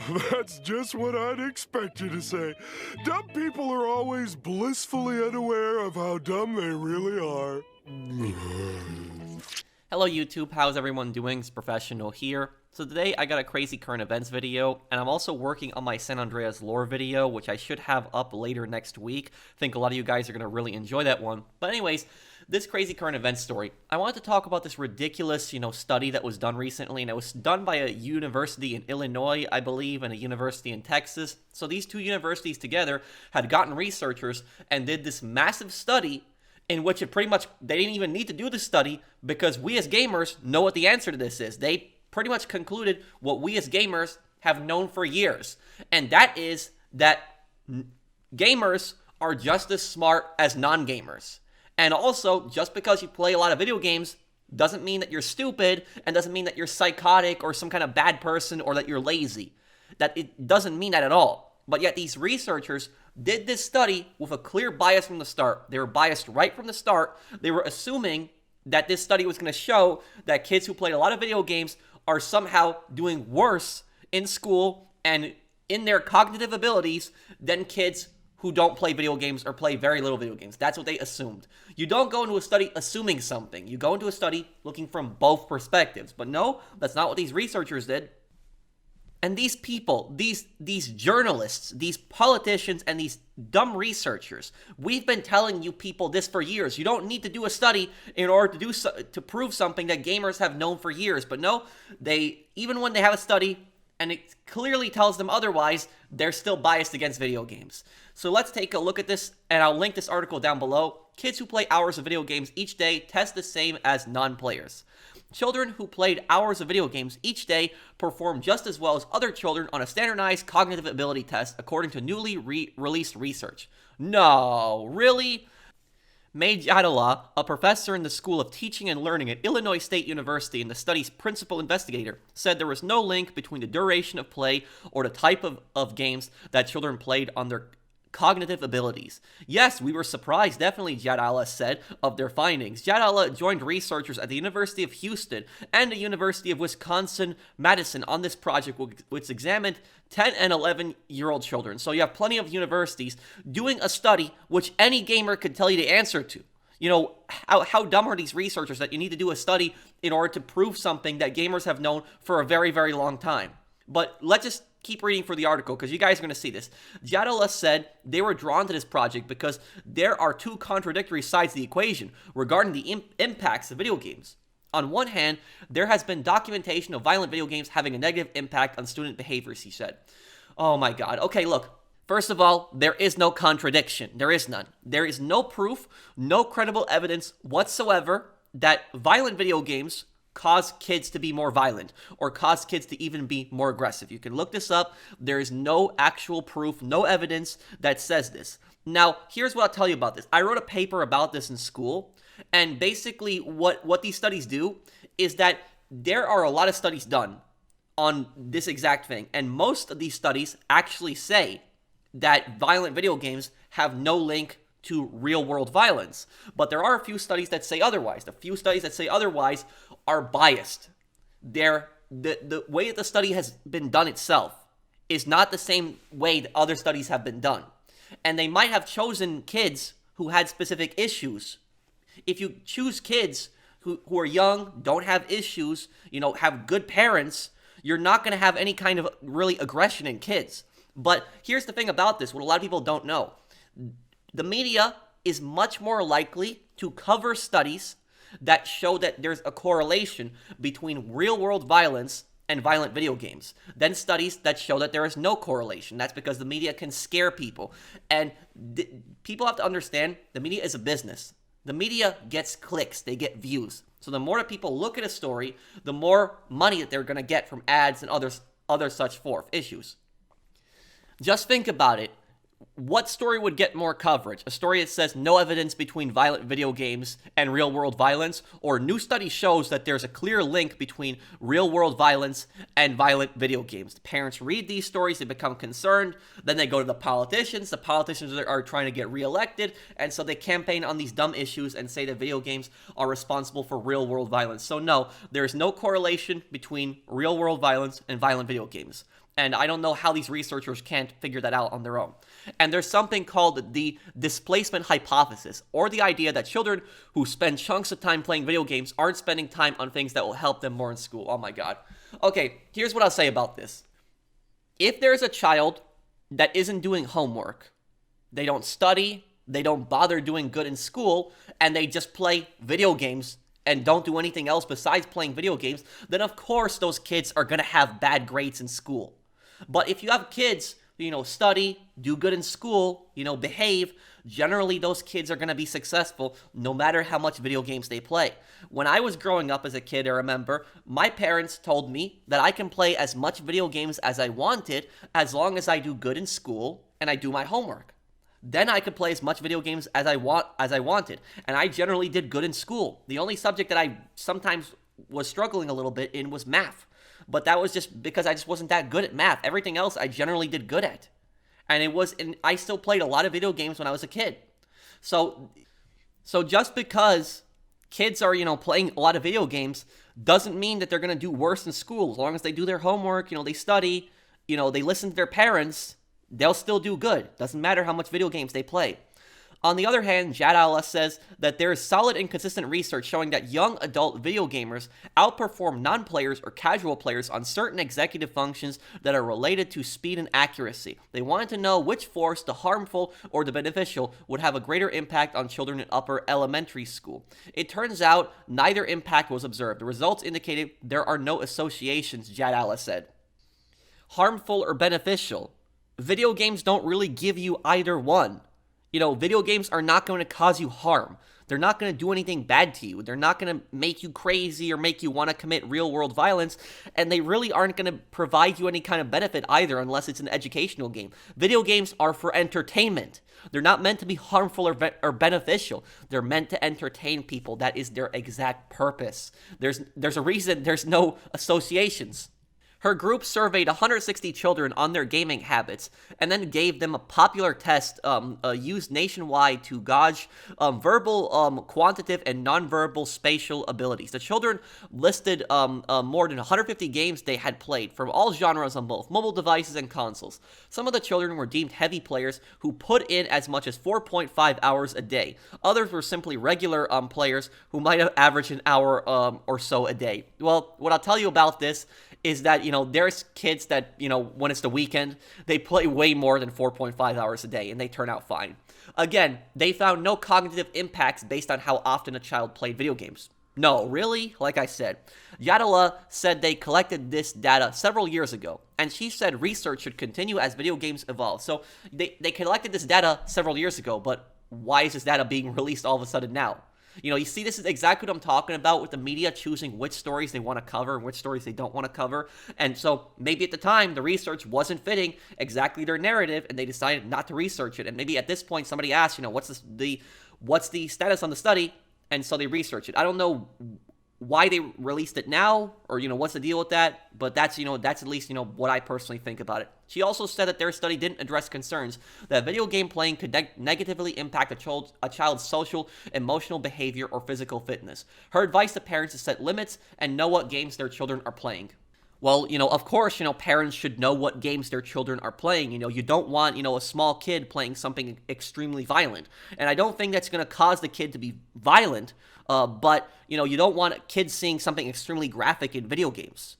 That's just what I'd expect you to say. Dumb people are always blissfully unaware of how dumb they really are. Hello YouTube, how's everyone doing? It's Professional here. So today I got a crazy current events video, and I'm also working on my San Andreas lore video, which I should have up later next week. I think a lot of you guys are going to really enjoy that one. But anyways, this crazy current events story, I wanted to talk about this ridiculous, study that was done recently, and it was done by a university in Illinois, I believe, and a university in Texas. So these two universities together had gotten researchers and did this massive study in which it pretty much, they didn't even need to do the study because we as gamers know what the answer to this is. They pretty much concluded what we as gamers have known for years. And that is that gamers are just as smart as non-gamers. And also, just because you play a lot of video games doesn't mean that you're stupid and doesn't mean that you're psychotic or some kind of bad person or that you're lazy. That it doesn't mean that at all. But yet these researchers did this study with a clear bias from the start. They were biased right from the start. They were assuming that this study was going to show that kids who played a lot of video games are somehow doing worse in school and in their cognitive abilities than kids who don't play video games or play very little video games. That's what they assumed. You don't go into a study assuming something. You go into a study looking from both perspectives. But no, that's not what these researchers did. And these people, these journalists, these politicians, and these dumb researchers, we've been telling you people this for years. You don't need to do a study in order to prove something that gamers have known for years. But no, even when they have a study and it clearly tells them otherwise, they're still biased against video games. So let's take a look at this, and I'll link this article down below. Kids who play hours of video games each day test the same as non-players. Children who played hours of video games each day perform just as well as other children on a standardized cognitive ability test, according to newly released research. No, really? May Jadala, a professor in the School of Teaching and Learning at Illinois State University and the study's principal investigator, said there was no link between the duration of play or the type of games that children played on their cognitive abilities. Yes, we were surprised, definitely, Jadala said, of their findings. Jadala joined researchers at the University of Houston and the University of Wisconsin-Madison on this project, which examined 10 and 11-year-old children. So you have plenty of universities doing a study which any gamer could tell you the answer to. How dumb are these researchers that you need to do a study in order to prove something that gamers have known for a very, very long time? But let's just keep reading for the article because you guys are going to see this. Jadala said they were drawn to this project because there are two contradictory sides of the equation regarding the impacts of video games. On one hand, there has been documentation of violent video games having a negative impact on student behaviors, he said. Oh my god. Okay, look. First of all, there is no contradiction. There is none. There is no proof, no credible evidence whatsoever that violent video games cause kids to be more violent or cause kids to even be more aggressive. You can look this up. There is no actual proof, no evidence that says this. Now, here's what I'll tell you about this. I wrote a paper about this in school, and basically what these studies do is that there are a lot of studies done on this exact thing, and most of these studies actually say that violent video games have no link to real-world violence. But there are a few studies that say otherwise. The few studies that say otherwise are biased. The way that the study has been done itself is not the same way that other studies have been done. And they might have chosen kids who had specific issues. If you choose kids who are young, don't have issues, have good parents, you're not going to have any kind of really aggression in kids. But here's the thing about this, what a lot of people don't know. The media is much more likely to cover studies that show that there's a correlation between real-world violence and violent video games than studies that show that there is no correlation. That's because the media can scare people. And people have to understand the media is a business. The media gets clicks, they get views. So the more that people look at a story, the more money that they're going to get from ads and other such forth issues. Just think about it. What story would get more coverage? A story that says no evidence between violent video games and real-world violence, or new study shows that there's a clear link between real-world violence and violent video games? The parents read these stories, they become concerned, then they go to the politicians. The politicians are trying to get reelected, and so they campaign on these dumb issues and say that video games are responsible for real-world violence. So no, there is no correlation between real-world violence and violent video games. And I don't know how these researchers can't figure that out on their own. And there's something called the displacement hypothesis, or the idea that children who spend chunks of time playing video games aren't spending time on things that will help them more in school. Oh my god. Okay, here's what I'll say about this. If there's a child that isn't doing homework, they don't study, they don't bother doing good in school, and they just play video games and don't do anything else besides playing video games, then of course those kids are going to have bad grades in school. But if you have kids, study, do good in school, behave, generally those kids are going to be successful no matter how much video games they play. When I was growing up as a kid, I remember my parents told me that I can play as much video games as I wanted as long as I do good in school and I do my homework. Then I could play as much video games as I wanted, and I generally did good in school. The only subject that I sometimes was struggling a little bit in was math, but that was just because I just wasn't that good at math. Everything else I generally did good at, and I still played a lot of video games when I was a kid. So just because kids are playing a lot of video games doesn't mean that they're gonna do worse in school. As long as they do their homework, they study, they listen to their parents, they'll still do good. Doesn't matter how much video games they play. On the other hand, Jadala says that there is solid and consistent research showing that young adult video gamers outperform non-players or casual players on certain executive functions that are related to speed and accuracy. They wanted to know which force, the harmful or the beneficial, would have a greater impact on children in upper elementary school. It turns out neither impact was observed. The results indicated there are no associations, Jadala said. Harmful or beneficial? Video games don't really give you either one. Video games are not going to cause you harm. They're not going to do anything bad to you. They're not going to make you crazy or make you want to commit real-world violence, and they really aren't going to provide you any kind of benefit either unless it's an educational game. Video games are for entertainment. They're not meant to be harmful or beneficial. They're meant to entertain people. That is their exact purpose. There's a reason there's no associations. Her group surveyed 160 children on their gaming habits and then gave them a popular test used nationwide to gauge verbal, quantitative, and nonverbal spatial abilities. The children listed more than 150 games they had played from all genres on both mobile devices and consoles. Some of the children were deemed heavy players who put in as much as 4.5 hours a day. Others were simply regular players who might have averaged an hour or so a day. Well, what I'll tell you about this is that, there's kids that, when it's the weekend, they play way more than 4.5 hours a day, and they turn out fine. Again, they found no cognitive impacts based on how often a child played video games. No, really? Like I said, Yadala said they collected this data several years ago, and she said research should continue as video games evolve. So they collected this data several years ago, but why is this data being released all of a sudden now? You see, this is exactly what I'm talking about with the media choosing which stories they want to cover and which stories they don't want to cover. And so maybe at the time, the research wasn't fitting exactly their narrative, and they decided not to research it. And maybe at this point, somebody asked, what's the status on the study? And so they research it. I don't know why they released it now, or, what's the deal with that, but that's at least, what I personally think about it. She also said that their study didn't address concerns that video game playing could negatively impact a child's social, emotional behavior, or physical fitness. Her advice to parents is set limits and know what games their children are playing. Well, of course, parents should know what games their children are playing. You don't want, a small kid playing something extremely violent. And I don't think that's going to cause the kid to be violent, but, you don't want kids seeing something extremely graphic in video games.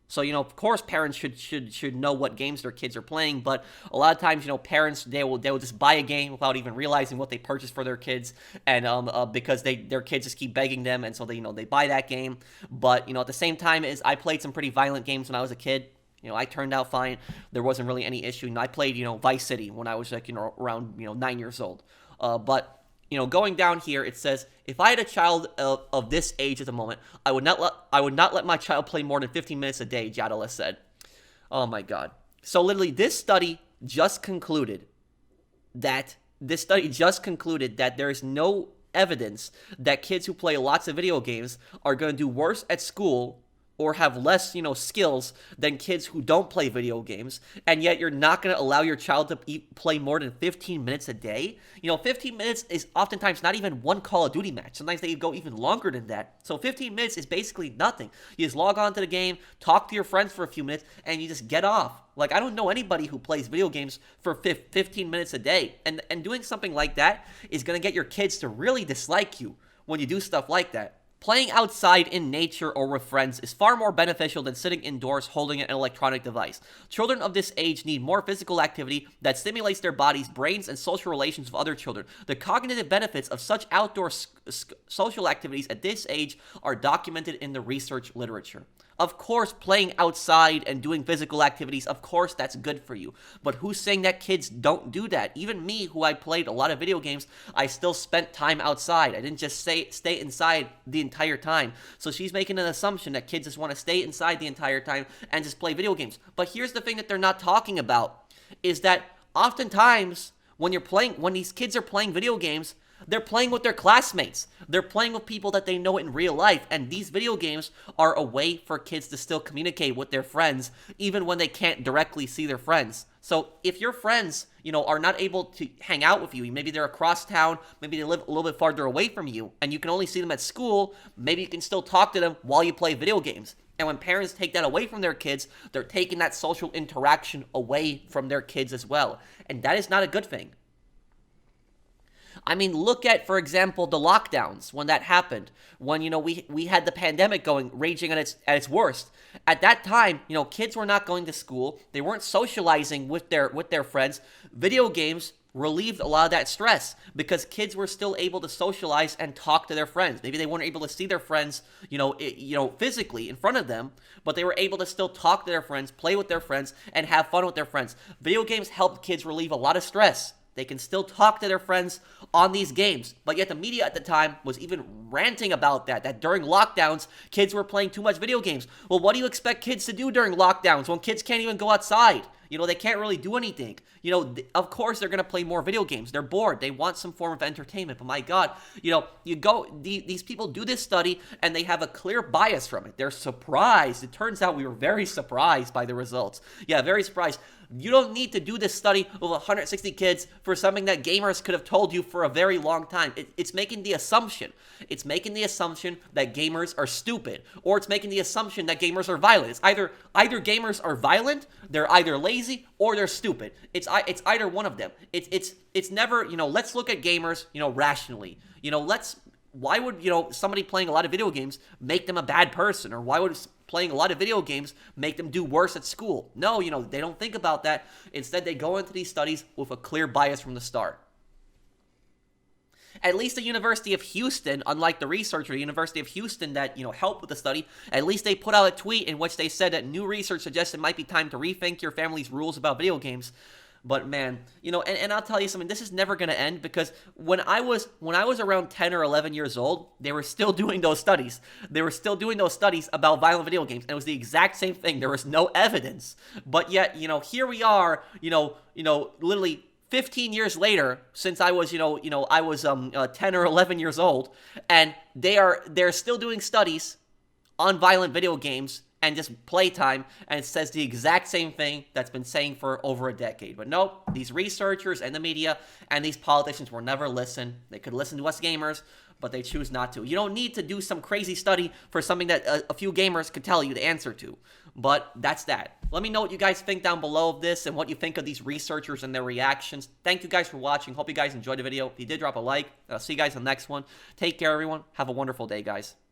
So, of course, parents should know what games their kids are playing, but a lot of times, parents, they will just buy a game without even realizing what they purchased for their kids, and because their kids just keep begging them, and so they buy that game. But, at the same time, I played some pretty violent games when I was a kid. I turned out fine. There wasn't really any issue. I played, Vice City when I was around 9 years old. But going down here, it says, if I had a child of this age at the moment, I would not let my child play more than 15 minutes a day, Jadala said. Oh my God. So literally, this study just concluded that there is no evidence that kids who play lots of video games are going to do worse at school or have less, skills than kids who don't play video games, and yet you're not going to allow your child to play more than 15 minutes a day? 15 minutes is oftentimes not even one Call of Duty match. Sometimes they go even longer than that. So 15 minutes is basically nothing. You just log on to the game, talk to your friends for a few minutes, and you just get off. Like, I don't know anybody who plays video games for 15 minutes a day. And doing something like that is going to get your kids to really dislike you when you do stuff like that. Playing outside in nature or with friends is far more beneficial than sitting indoors holding an electronic device. Children of this age need more physical activity that stimulates their bodies, brains, and social relations with other children. The cognitive benefits of such outdoor social activities at this age are documented in the research literature. Of course, playing outside and doing physical activities, of course, that's good for you. But who's saying that kids don't do that? Even me, who I played a lot of video games, I still spent time outside. I didn't just stay inside the entire time. So she's making an assumption that kids just want to stay inside the entire time and just play video games. But here's the thing that they're not talking about, is that oftentimes when these kids are playing video games, they're playing with their classmates. They're playing with people that they know in real life. And these video games are a way for kids to still communicate with their friends, even when they can't directly see their friends. So if your friends, are not able to hang out with you, maybe they're across town, maybe they live a little bit farther away from you, and you can only see them at school, maybe you can still talk to them while you play video games. And when parents take that away from their kids, they're taking that social interaction away from their kids as well. And that is not a good thing. I mean, look at, for example, the lockdowns when that happened, when, we had the pandemic raging at its worst. At that time, kids were not going to school. They weren't socializing with their friends. Video games relieved a lot of that stress because kids were still able to socialize and talk to their friends. Maybe they weren't able to see their friends, physically in front of them, but they were able to still talk to their friends, play with their friends, and have fun with their friends. Video games helped kids relieve a lot of stress. They can still talk to their friends on these games. But yet the media at the time was even ranting about that during lockdowns, kids were playing too much video games. Well, what do you expect kids to do during lockdowns when kids can't even go outside? They can't really do anything. Of course they're going to play more video games. They're bored. They want some form of entertainment. But my God, these people do this study and they have a clear bias from it. They're surprised. It turns out we were very surprised by the results. Yeah, very surprised. You don't need to do this study with 160 kids for something that gamers could have told you for a very long time. It's making the assumption. It's making the assumption that gamers are stupid, or it's making the assumption that gamers are violent. It's either gamers are violent, they're either lazy, or they're stupid. It's either one of them. It's never, let's look at gamers, rationally. Why would, somebody playing a lot of video games make them a bad person? Or why would playing a lot of video games make them do worse at school? No, they don't think about that. Instead, they go into these studies with a clear bias from the start. At least the University of Houston, unlike the researcher, the University of Houston that, helped with the study, at least they put out a tweet in which they said that new research suggests it might be time to rethink your family's rules about video games. But man, and I'll tell you something, this is never going to end, because when I was around 10 or 11 years old, they were still doing those studies. They were still doing those studies about violent video games, and it was the exact same thing. There was no evidence. But yet, here we are, literally 15 years later, since I was, 10 or 11 years old, and they're still doing studies on violent video games and just playtime, and it says the exact same thing that's been saying for over a decade. But nope, these researchers and the media and these politicians will never listen. They could listen to us gamers, but they choose not to. You don't need to do some crazy study for something that a few gamers could tell you the answer to. But that's that. Let me know what you guys think down below of this and what you think of these researchers and their reactions. Thank you guys for watching. Hope you guys enjoyed the video. If you did, drop a like. I'll see you guys in the next one. Take care, everyone. Have a wonderful day, guys.